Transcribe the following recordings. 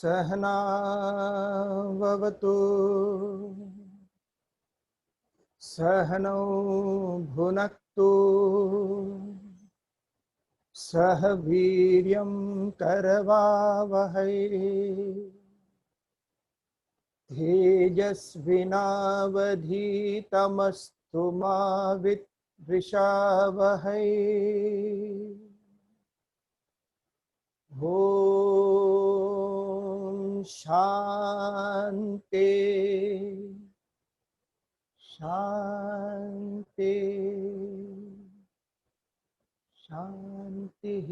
सहना भवतु सहनौ भुनक्तु सह वीर्यं करवावहै तेजस्विनावधीतमस्तु मा विद्विषावहै ॐ शान्ति शान्ति शान्तिः।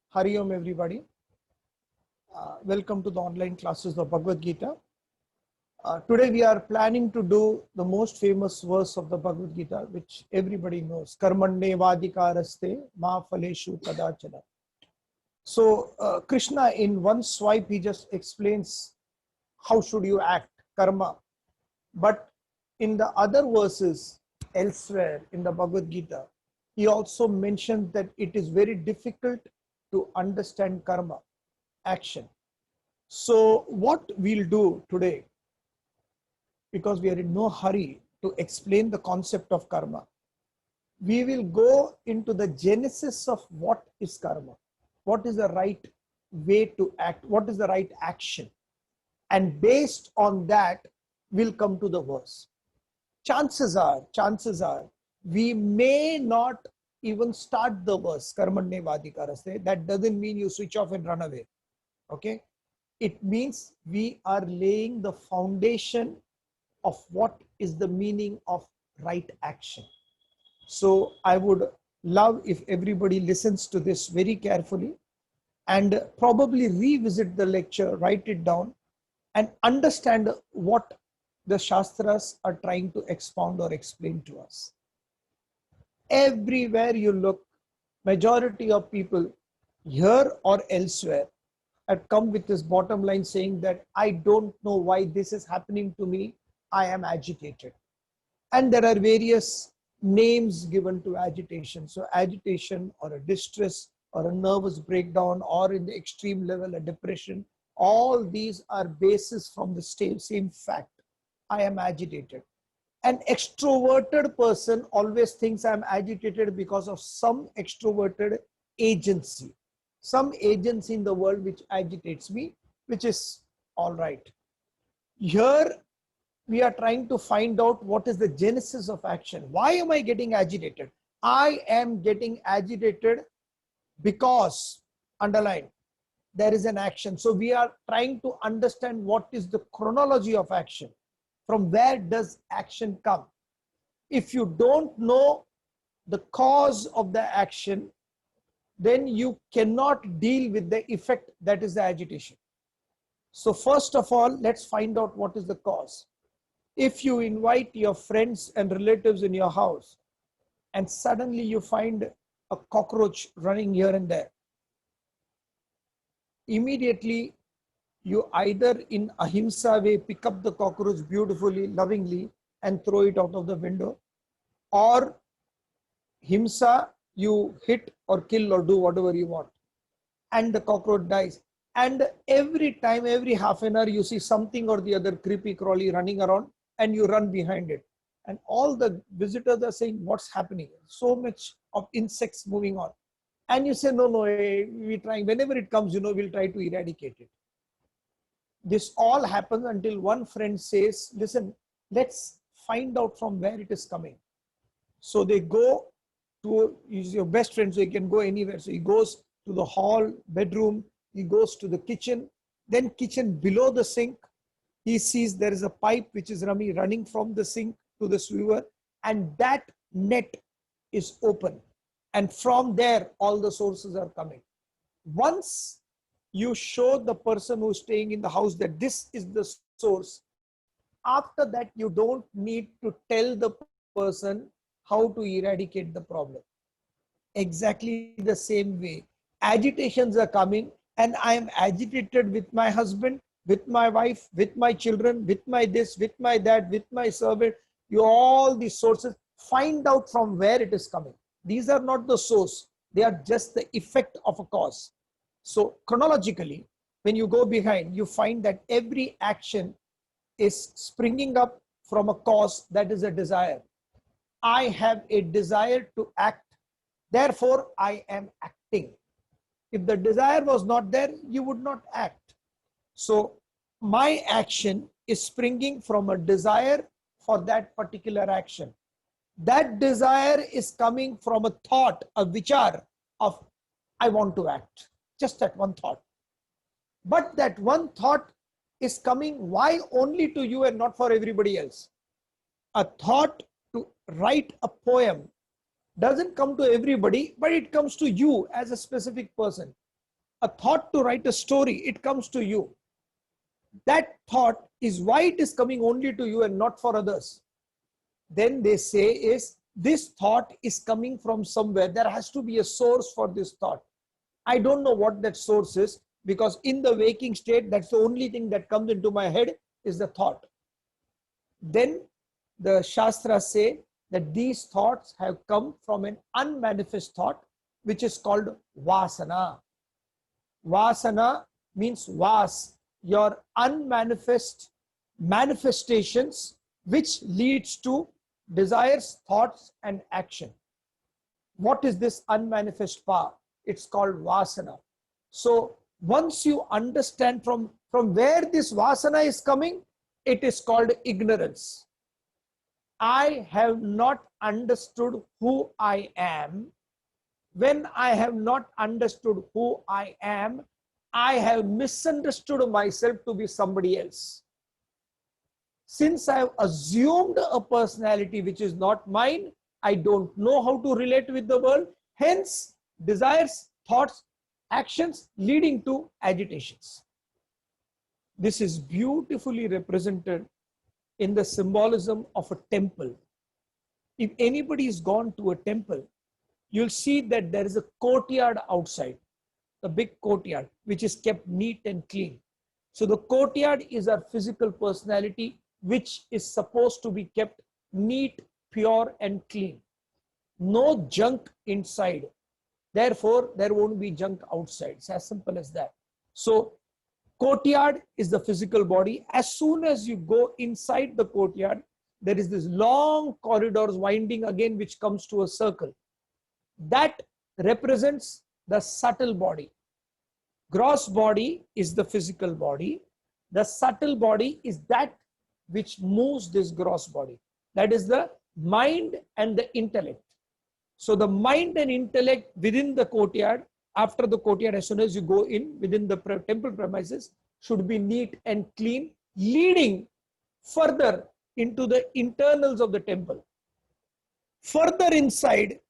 Hari Om everybody. Welcome to the online classes of Bhagavad Gita. Today we are planning to do the most famous verse of the Bhagavad Gita, which everybody knows. Karmanye vadikaraste ma phaleshu kadachana. So Krishna in one swipe he just explains how should you act, karma. But in the other verses elsewhere in the Bhagavad Gita, he also mentioned that it is very difficult to understand karma, action. So what we'll do today, because we are in no hurry to explain the concept of karma, we will go into the genesis of what is karma, what is the right way to act, what is the right action, and based on that we'll come to the verse. Chances are we may not even start the verse karmanye vadikaraste. That doesn't mean you switch off and run away. Okay, it means we are laying the foundation of what is the meaning of right action. So I would love if everybody listens to this very carefully and probably revisit the lecture, write it down, and understand what the Shastras are trying to expound or explain to us. Everywhere you look, majority of people here or elsewhere had come with this bottom line saying that I don't know why this is happening to me, I am agitated. And there are various names given to agitation. So agitation or a distress or a nervous breakdown or in the extreme level a depression, all these are basis from the same fact. I am agitated. An extroverted person always thinks I am agitated because of some extroverted agency. Some agency in the world which agitates me, which is all right. Here we are trying to find out what is the genesis of action. Why am I getting agitated? I am getting agitated because, underline, there is an action. So we are trying to understand what is the chronology of action. From where does action come? If you don't know the cause of the action, then you cannot deal with the effect, that is the agitation. So first of all, let's find out what is the cause. If you invite your friends and relatives in your house and suddenly you find a cockroach running here and there, immediately you either in ahimsa way pick up the cockroach beautifully, lovingly and throw it out of the window, or himsa, you hit or kill or do whatever you want and the cockroach dies. And every time, every half an hour you see something or the other creepy crawly running around and you run behind it. And all the visitors are saying, what's happening? So much of insects moving on. And you say, no, we're trying, whenever it comes, we'll try to eradicate it. This all happens until one friend says, listen, let's find out from where it is coming. So they go to, he's your best friend, so he can go anywhere. So he goes to the hall, bedroom, he goes to the kitchen, then kitchen below the sink. He sees there is a pipe which is running from the sink to the sewer, and that net is open. And from there, all the sources are coming. Once you show the person who's staying in the house that this is the source, after that, you don't need to tell the person how to eradicate the problem. Exactly the same way, agitations are coming, and I am agitated with my husband, with my wife, with my children, with my this, with my that, with my servant. You all these sources, find out from where it is coming. These are not the source. They are just the effect of a cause. So chronologically, when you go behind, you find that every action is springing up from a cause, that is a desire. I have a desire to act, therefore I am acting. If the desire was not there, you would not act. So my action is springing from a desire for that particular action. That desire is coming from a thought, a vichar of I want to act, just that one thought. But that one thought is coming why only to you and not for everybody else. A thought to write a poem doesn't come to everybody, but it comes to you as a specific person. A thought to write a story, it comes to you. That thought is why it is coming only to you and not for others. Then they say is this thought is coming from somewhere. There has to be a source for this thought. I don't know what that source is, because in the waking state, that's the only thing that comes into my head is the thought. Then the Shastras say that these thoughts have come from an unmanifest thought, which is called Vasana. Vasana means vas, your unmanifest manifestations, which leads to desires, thoughts, and action. What is this unmanifest power? It's called Vasana. So once you understand from where this Vasana is coming, it is called ignorance. I have not understood who I am. When I have not understood who I am, I have misunderstood myself to be somebody else. Since I have assumed a personality which is not mine, I don't know how to relate with the world. Hence, desires, thoughts, actions leading to agitations. This is beautifully represented in the symbolism of a temple. If anybody has gone to a temple, you'll see that there is a courtyard outside, a big courtyard, which is kept neat and clean. So the courtyard is our physical personality, which is supposed to be kept neat, pure, and clean. No junk inside. Therefore, there won't be junk outside. It's as simple as that. So courtyard is the physical body. As soon as you go inside the courtyard, there is this long corridors winding again, which comes to a circle. That represents the subtle body. Gross body is the physical body. The subtle body is that which moves this gross body. That is the mind and the intellect. So the mind and intellect within the courtyard, after the courtyard, as soon as you go in within the temple premises, should be neat and clean, leading further into the internals of the temple. Further inside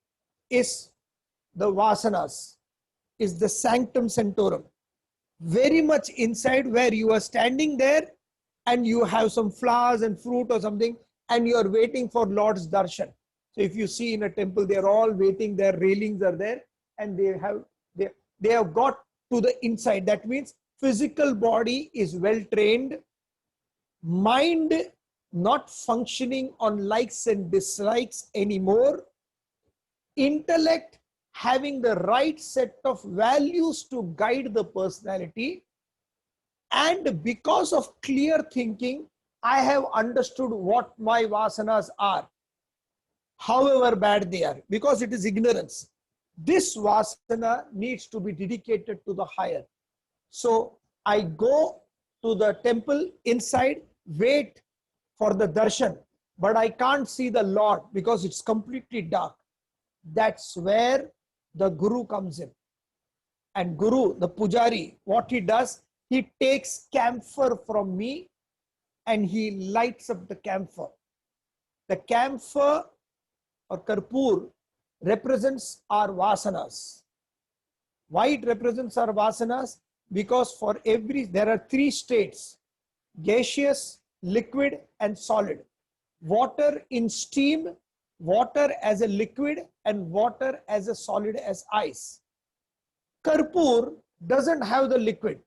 is the vasanas, is the sanctum sanctorum. Very much inside, where you are standing there and you have some flowers and fruit or something, and you are waiting for Lord's darshan. So if you see in a temple, they are all waiting, their railings are there, and they have got to the inside. That means physical body is well trained, mind not functioning on likes and dislikes anymore, intellect having the right set of values to guide the personality, and because of clear thinking, I have understood what my vasanas are, however bad they are, because it is ignorance. This vasana needs to be dedicated to the higher. So I go to the temple inside, wait for the darshan, but I can't see the Lord because it's completely dark. That's where the Guru comes in. And Guru, the Pujari, what he does, he takes camphor from me and he lights up the camphor. The camphor or karpur represents our vasanas. Why it represents our vasanas? Because for there are three states: gaseous, liquid, and solid. Water in steam, water as a liquid, and water as a solid as ice. Karpur doesn't have the liquid.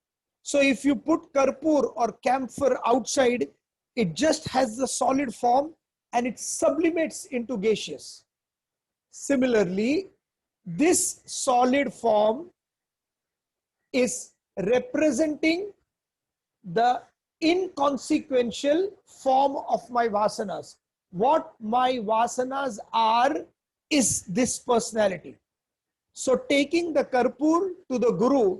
So if you put karpur or camphor outside, it just has the solid form and it sublimates into gaseous. Similarly, this solid form is representing the inconsequential form of my vasanas. What my vasanas are is this personality. So taking the Karpur to the Guru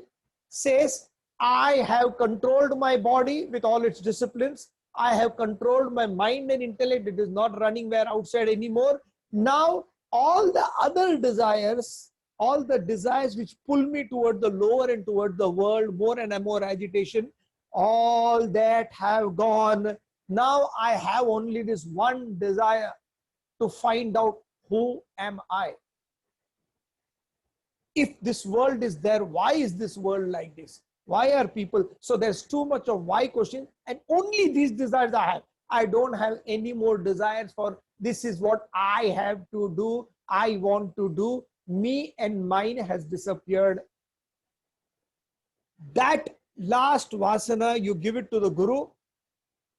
says, I have controlled my body with all its disciplines. I have controlled my mind and intellect. It is not running where outside anymore. Now, all the other desires, all the desires which pull me toward the lower and toward the world, more and more agitation, all that have gone. Now I have only this one desire to find out who am I. If this world is there, why is this world like this? Why are people? So there's too much of why question, and only these desires I have. I don't have any more desires for this is what I have to do, I want to do. Me and mine has disappeared. That last vasana, you give it to the Guru,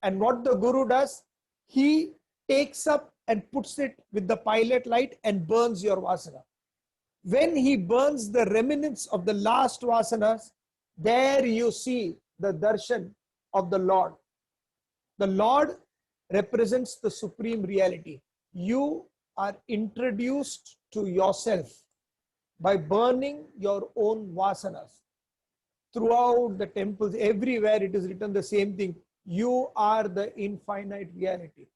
and what the Guru does, he takes up and puts it with the pilot light and burns your vasana. When he burns the remnants of the last vasanas, there you see the darshan of the Lord. The Lord represents the supreme reality. You are introduced to yourself by burning your own vasanas. Throughout the temples, everywhere it is written the same thing. You are the infinite reality.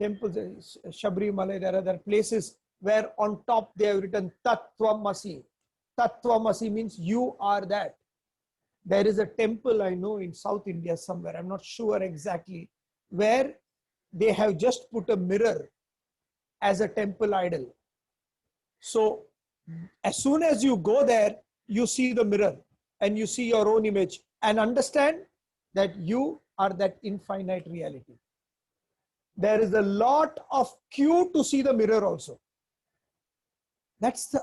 Temples, Shabrimala, there are other places where on top they have written Tattvamasi. Tattvamasi means you are that. There is a temple I know in South India somewhere, I'm not sure exactly, where they have just put a mirror as a temple idol. So as soon as you go there, you see the mirror and you see your own image and understand that you are that infinite reality. There is a lot of queue to see the mirror also. That's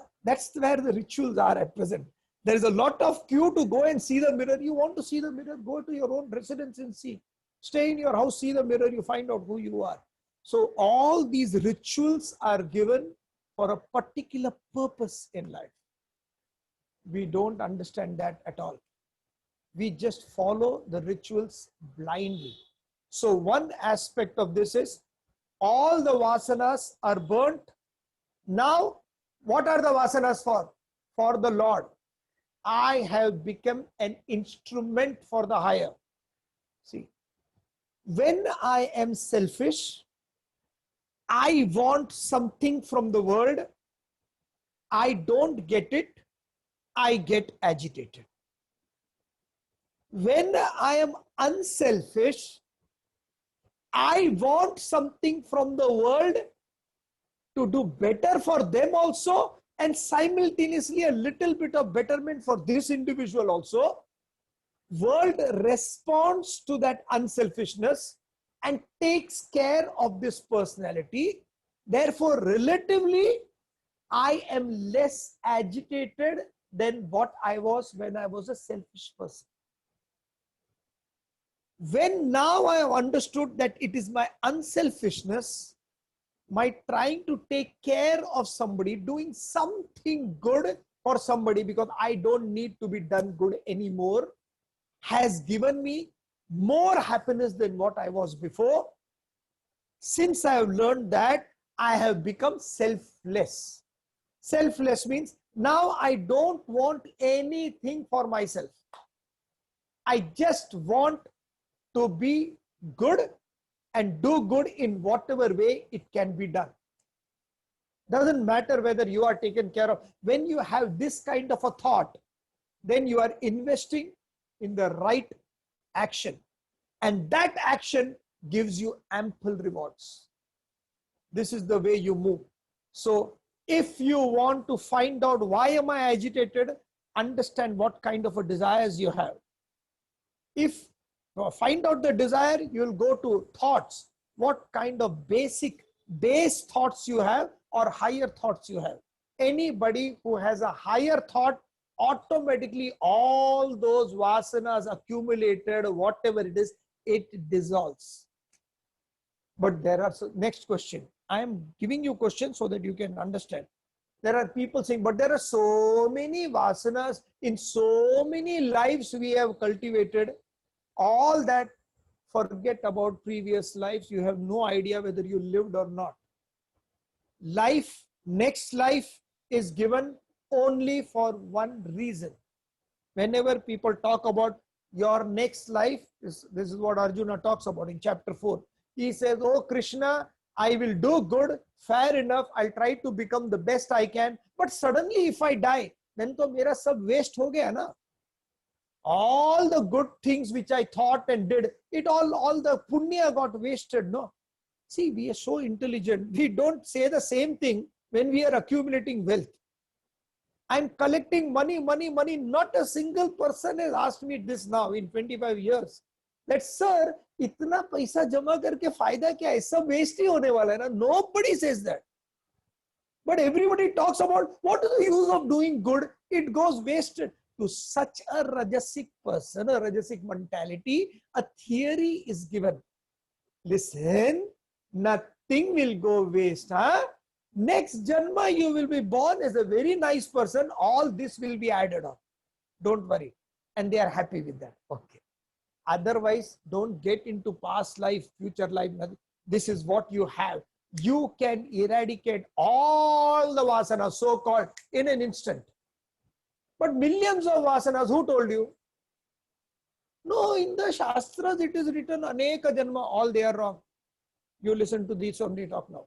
where the rituals are at present. There is a lot of queue to go and see the mirror. You want to see the mirror, go to your own residence and see. Stay in your house, see the mirror, you find out who you are. So all these rituals are given for a particular purpose in life. We don't understand that at all. We just follow the rituals blindly. So one aspect of this is all the vasanas are burnt. Now, what are the vasanas for? For the Lord. I have become an instrument for the higher. See, when I am selfish, I want something from the world. I don't get it. I get agitated. When I am unselfish, I want something from the world to do better for them also, and simultaneously a little bit of betterment for this individual also. World responds to that unselfishness and takes care of this personality. Therefore, relatively, I am less agitated than what I was when I was a selfish person. When now I have understood that it is my unselfishness, my trying to take care of somebody, doing something good for somebody because I don't need to be done good anymore, has given me more happiness than what I was before. Since I have learned that, I have become selfless. Selfless means now I don't want anything for myself. I just want to be good and do good in whatever way it can be done. Doesn't matter whether you are taken care of. When you have this kind of a thought, then you are investing in the right action. And that action gives you ample rewards. This is the way you move. So if you want to find out why am I agitated, understand what kind of a desires you have. If find out the desire, you will go to thoughts. What kind of base thoughts you have or higher thoughts you have. Anybody who has a higher thought, automatically all those vasanas accumulated, whatever it is, it dissolves. But there are, next question. I am giving you questions so that you can understand. There are people saying, but there are so many vasanas in so many lives we have cultivated. All that, forget about previous lives. You have no idea whether you lived or not. Life, next life is given only for one reason. Whenever people talk about your next life, this is what Arjuna talks about in chapter 4. He says, oh Krishna, I will do good, fair enough, I'll try to become the best I can, but suddenly if I die, then to mera sab waste ho gaya na. All the good things which I thought and did, it all the punya got wasted, no? See, we are so intelligent. We don't say the same thing when we are accumulating wealth. I'm collecting money. Not a single person has asked me this now in 25 years. That, sir, itna paisa jama karke fayda kya hai? Sab waste hi hone wala hai na. Nobody says that. But everybody talks about what is the use of doing good? It goes wasted. To such a rajasic person, a rajasic mentality, a theory is given. Listen, nothing will go waste. Huh? Next Janma, you will be born as a very nice person. All this will be added on. Don't worry. And they are happy with that. Okay. Otherwise, don't get into past life, future life. This is what you have. You can eradicate all the vasanas, so-called, in an instant. But millions of vasanas, who told you? No, in the Shastras it is written, Aneka Janma, all they are wrong. You listen to these only talk now.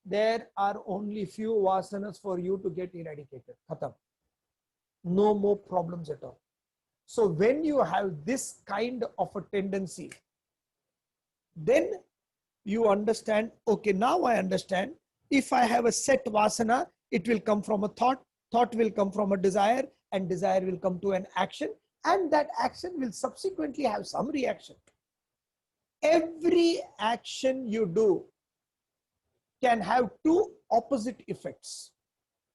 There are only few vasanas for you to get eradicated. Khatam. No more problems at all. So when you have this kind of a tendency, then you understand, okay, now I understand. If I have a set vasana, it will come from a thought will come from a desire, and desire will come to an action, and that action will subsequently have some reaction. Every action you do can have two opposite effects.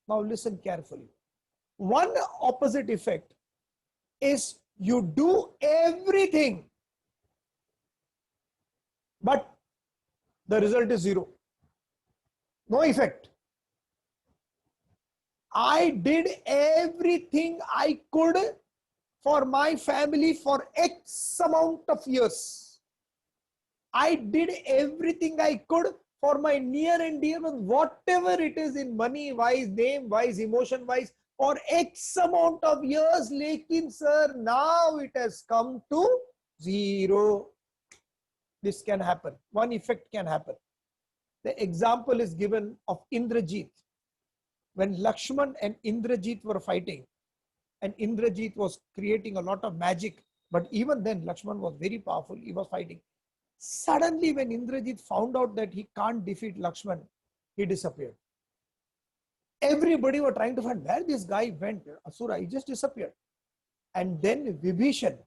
Now listen carefully. One opposite effect is you do everything, but the result is zero. No effect. I did everything I could for my family for X amount of years. I did everything I could for my near and dear ones, whatever it is in money-wise, name-wise, emotion-wise, for X amount of years. Lekin sir, now it has come to zero. This can happen. One effect can happen. The example is given of Indrajit. When Lakshman and Indrajit were fighting, and Indrajit was creating a lot of magic, but even then Lakshman was very powerful, he was fighting. Suddenly when Indrajit found out that he can't defeat Lakshman, he disappeared. Everybody were trying to find where this guy went, Asura, he just disappeared. And then Vibhishan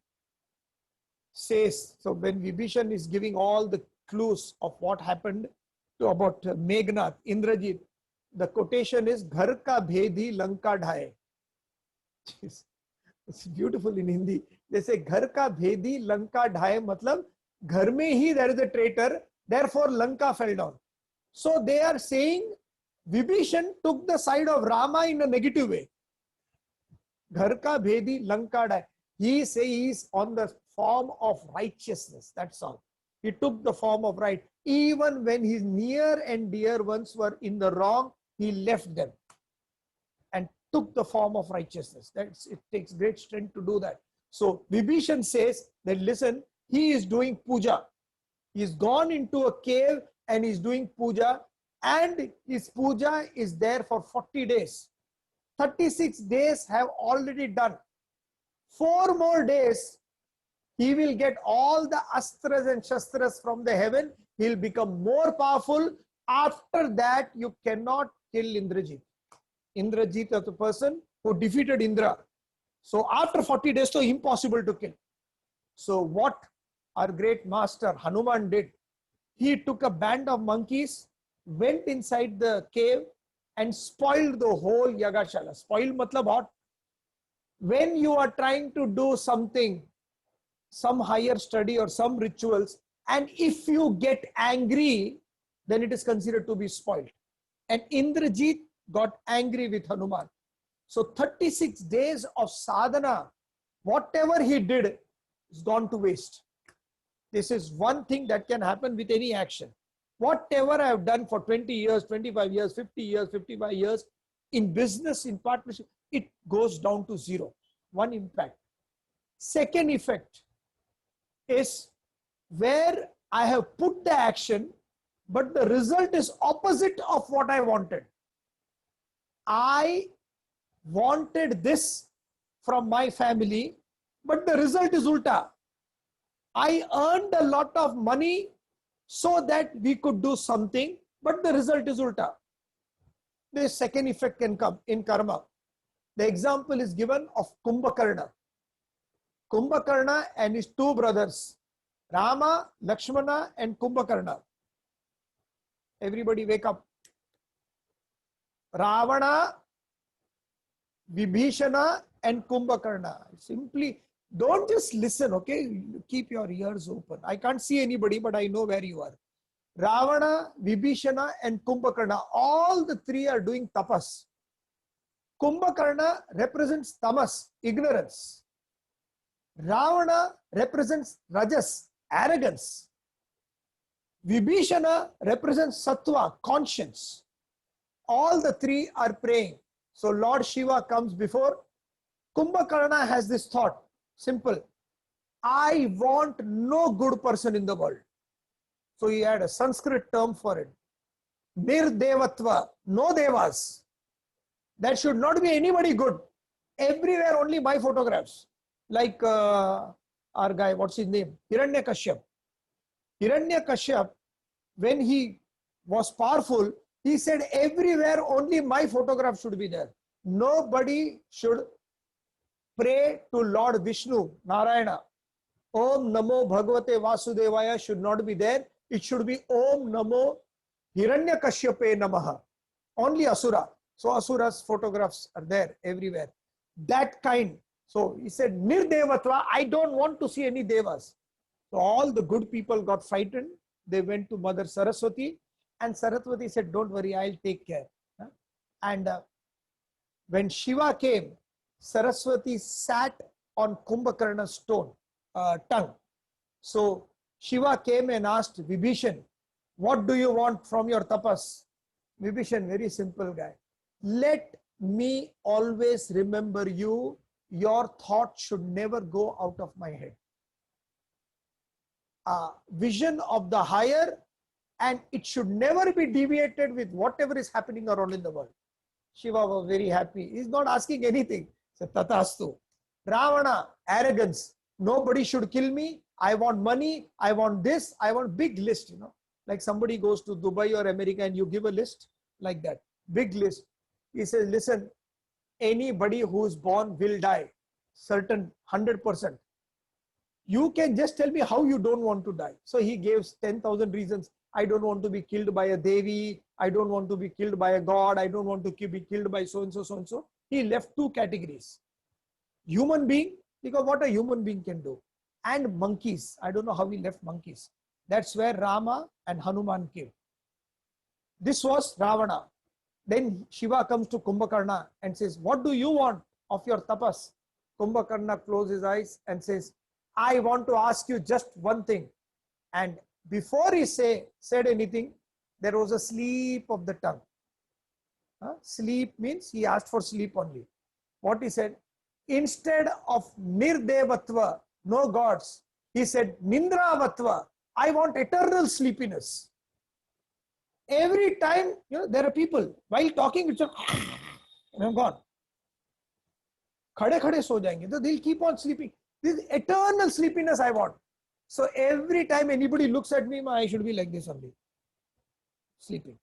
says, so when Vibhishan is giving all the clues of what happened to about Meghnad, Indrajit, the quotation is, Ghar ka bhedi Lanka dhaye. It's beautiful in Hindi. They say, Ghar ka bhedi Lanka dhaye, matlab, ghar mein hi there is a traitor, therefore Lanka fell down. So they are saying, Vibhishan took the side of Rama in a negative way. Ghar ka bhedi Lanka dhaye. He says he is on the form of righteousness. That's all. He took the form of right. Even when his near and dear ones were in the wrong, he left them and took the form of righteousness. It takes great strength to do that. So Vibhishan says that, listen, he is doing puja. He's gone into a cave and he's doing puja, and his puja is there for 40 days. 36 days have already done. 4 more days, he will get all the astras and shastras from the heaven. He'll become more powerful. After that, you cannot kill Indrajit. Indrajit is the person who defeated Indra. So after 40 days, so impossible to kill. So what our great master Hanuman did, he took a band of monkeys, went inside the cave and spoiled the whole Yagashala. Spoil matlab what? When you are trying to do something, some higher study or some rituals, and if you get angry, then it is considered to be spoiled. And Indrajit got angry with Hanuman. So 36 days of sadhana, whatever he did, is gone to waste. This is one thing that can happen with any action. Whatever I have done for 20 years, 25 years, 50 years, 55 years, in business, in partnership, it goes down to zero. One impact. Second effect is where I have put the action, but the result is opposite of what I wanted. I wanted this from my family, but the result is ulta. I earned a lot of money so that we could do something, but the result is ulta. The second effect can come in karma. The example is given of Kumbhakarna. Kumbhakarna and his two brothers, Rama, Lakshmana, and Kumbhakarna. Everybody wake up. Ravana, Vibhishana, and Kumbhakarna. Simply don't just listen, okay? Keep your ears open. I can't see anybody, but I know where you are. Ravana, Vibhishana, and Kumbhakarna, all the three are doing tapas. Kumbhakarna represents tamas, ignorance. Ravana represents rajas, arrogance. Vibhishana represents sattva, conscience. All the three are praying. So Lord Shiva comes before. Kumbhakarna has this thought, simple. I want no good person in the world. So he had a Sanskrit term for it. Nirdevatva, no devas. There should not be anybody good. Everywhere only my photographs. Like our guy, what's his name? Hiranyakashyap. Hiranyakashyap, when he was powerful, he said everywhere only my photograph should be there. Nobody should pray to Lord Vishnu, Narayana. Om Namo Bhagavate Vasudevaya should not be there. It should be Om Namo Hiranyakashyape Namaha. Only Asura. So Asura's photographs are there everywhere. That kind. So he said, Nirdevatva, I don't want to see any devas. So all the good people got frightened. They went to Mother Saraswati, and Saraswati said, don't worry, I'll take care. And when Shiva came, Saraswati sat on Kumbhakarna's tongue. So Shiva came and asked Vibhishan, what do you want from your tapas? Vibhishan, very simple guy. Let me always remember you. Your thought should never go out of my head. Vision of the higher, and it should never be deviated with whatever is happening around in the world. Shiva was very happy. He's not asking anything. He said, Tatastu. Ravana, arrogance. Nobody should kill me. I want money. I want this. I want big list, you know. Like somebody goes to Dubai or America and you give a list like that. Big list. He says, listen, anybody who is born will die. Certain 100%. You can just tell me how you don't want to die. So he gave 10,000 reasons. I don't want to be killed by a Devi. I don't want to be killed by a god. I don't want to be killed by so-and-so, so-and-so. He left two categories. Human being, because what a human being can do. And monkeys. I don't know how he left monkeys. That's where Rama and Hanuman came. This was Ravana. Then Shiva comes to Kumbhakarna and says, what do you want of your tapas? Kumbhakarna closes his eyes and says, I want to ask you just one thing. And before he said anything, there was a sleep of the tongue. Sleep means he asked for sleep only. What he said, instead of Nirdevatva, no gods, he said Nindravatva, I want eternal sleepiness. Every time, you know, there are people, while talking, it's like, I'm gone. Khade khade so jayenge. So they'll keep on sleeping. This eternal sleepiness I want. So every time anybody looks at me, I should be like this only. Sleeping.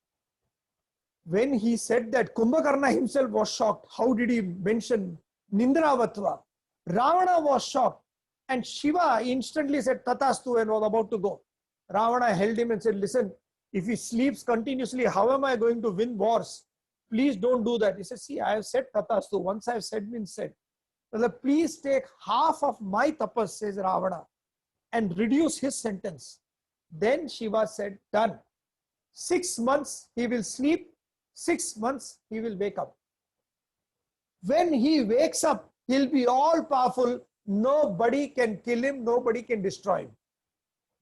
When he said that, Kumbhakarna himself was shocked. How did he mention Nindravatva? Ravana was shocked. And Shiva instantly said, Tatastu, and was about to go. Ravana held him and said, listen, if he sleeps continuously, how am I going to win wars? Please don't do that. He said, see, I have said Tatastu. Once I have said, means said. So please take half of my tapas, says Ravana, and reduce his sentence. Then Shiva said, done. 6 months he will sleep, 6 months he will wake up. When he wakes up, he'll be all powerful. Nobody can kill him, nobody can destroy him.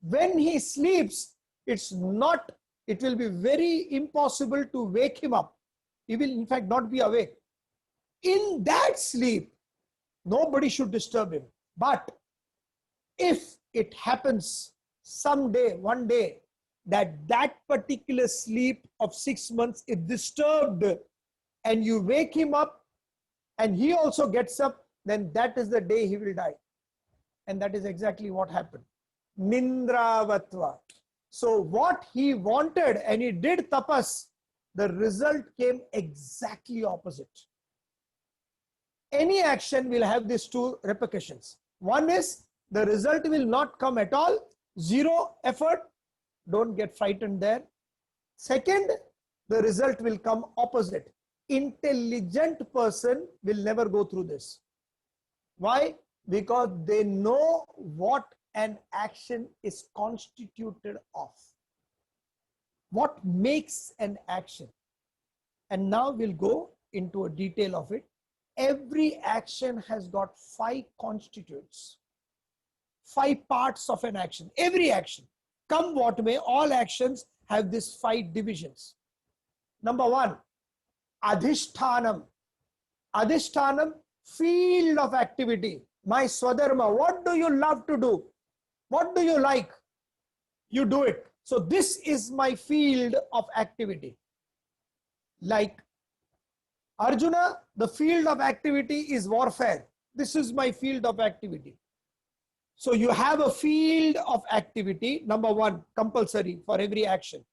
When he sleeps, it will be very impossible to wake him up. He will in fact not be awake. In that sleep, nobody should disturb him. But if it happens someday, one day, that particular sleep of 6 months is disturbed and you wake him up and he also gets up, then that is the day he will die. And that is exactly what happened. Nindravatva. So what he wanted and he did tapas, the result came exactly opposite. Any action will have these two repercussions. One is the result will not come at all, zero effort, don't get frightened there. Second, the result will come opposite. Intelligent person will never go through this. Why? Because they know what an action is constituted of. What makes an action? And now we'll go into a detail of it. Every action has got 5 constituents, 5 parts of an action. Every action, come what may, all actions have these 5 divisions. Number 1, adhishthanam. Adhishthanam, field of activity. My swadharma, what do you love to do? What do you like? You do it. So this is my field of activity. Like Arjuna, the field of activity is warfare. This is my field of activity. So you have a field of activity, number 1, compulsory for every action.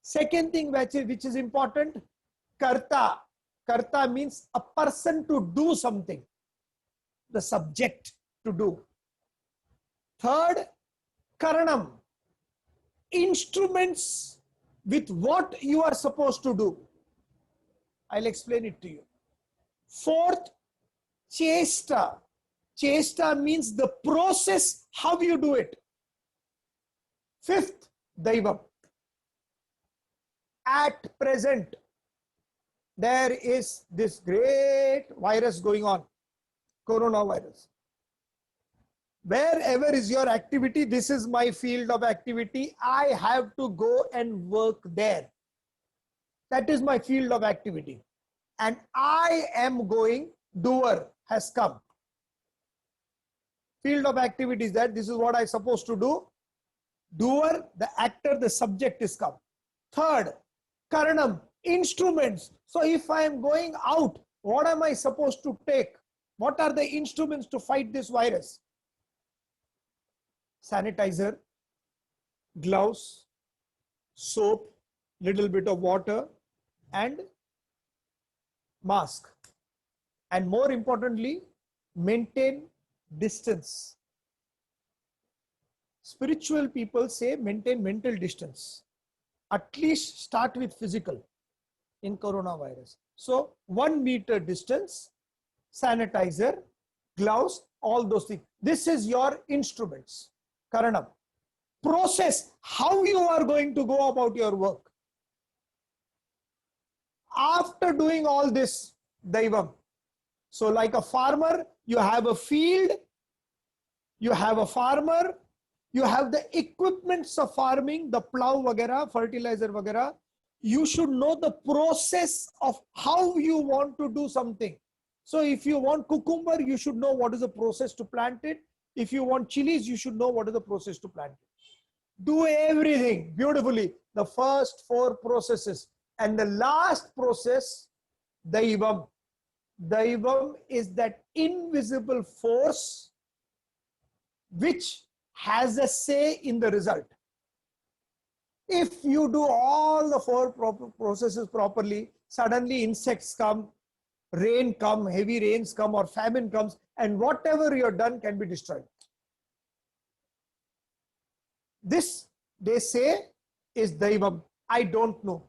Second thing which is important, karta. Karta means a person to do something, the subject to do. Third, karanam, instruments with what you are supposed to do. I'll explain it to you. Fourth, chesta. Chesta means the process, how you do it. Fifth, daivam. At present, there is this great virus going on, coronavirus. Wherever is your activity, this is my field of activity. I have to go and work there. That is my field of activity. And I am going, doer has come. Field of activity is that this is what I'm supposed to do. Doer, the actor, the subject is come. Third, karanam, instruments. So if I am going out, what am I supposed to take? What are the instruments to fight this virus? Sanitizer, gloves, soap, little bit of water, and mask. And more importantly, maintain distance. Spiritual people say maintain mental distance. At least start with physical in coronavirus. So 1 meter distance, sanitizer, gloves, all those things. This is your instruments. Karanam. Process, how you are going to go about your work. After doing all this, daivam. So like a farmer, you have a field, you have a farmer, you have the equipments of farming, the plow vagara, fertilizer vagara. You should know the process of how you want to do something. So if you want cucumber, you should know what is the process to plant it. If you want chilies, you should know what is the process to plant it. Do everything beautifully. The first 4 processes. And the last process, daivam. Daivam is that invisible force which has a say in the result. If you do all the 4 processes properly, suddenly insects come, rain come, heavy rains come, or famine comes, and whatever you have done can be destroyed. This, they say, is daivam. I don't know.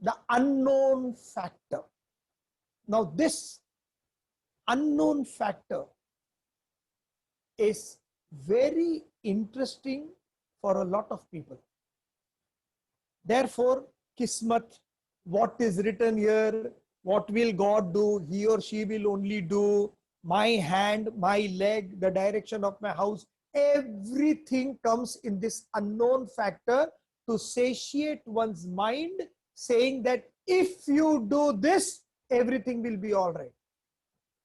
The unknown factor. Now this unknown factor is very interesting for a lot of people. Therefore, kismat, what is written here, what will God do, he or she will only do, my hand, my leg, the direction of my house, everything comes in this unknown factor to satiate one's mind, saying that if you do this, everything will be all right.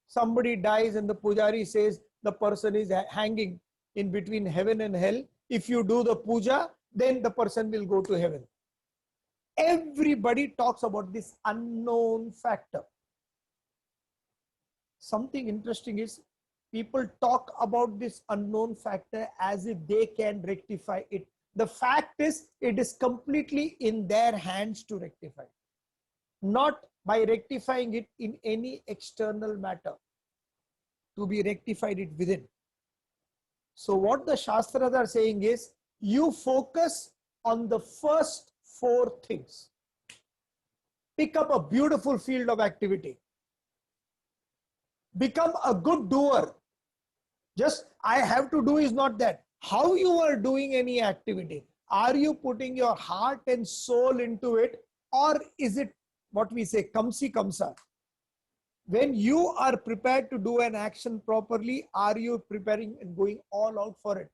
Somebody dies and the pujari says the person is hanging in between heaven and hell. If you do the puja, then the person will go to heaven. Everybody talks about this unknown factor. Something interesting is people talk about this unknown factor as if they can rectify it. The fact is, it is completely in their hands to rectify, not by rectifying it in any external matter, to be rectified it within. So what the Shastras are saying is, you focus on the first 4 things. Pick up a beautiful field of activity. Become a good doer. Just I have to do is not that. How you are doing any activity? Are you putting your heart and soul into it, or is it what we say, kamsi kamsa? When you are prepared to do an action properly, are you preparing and going all out for it?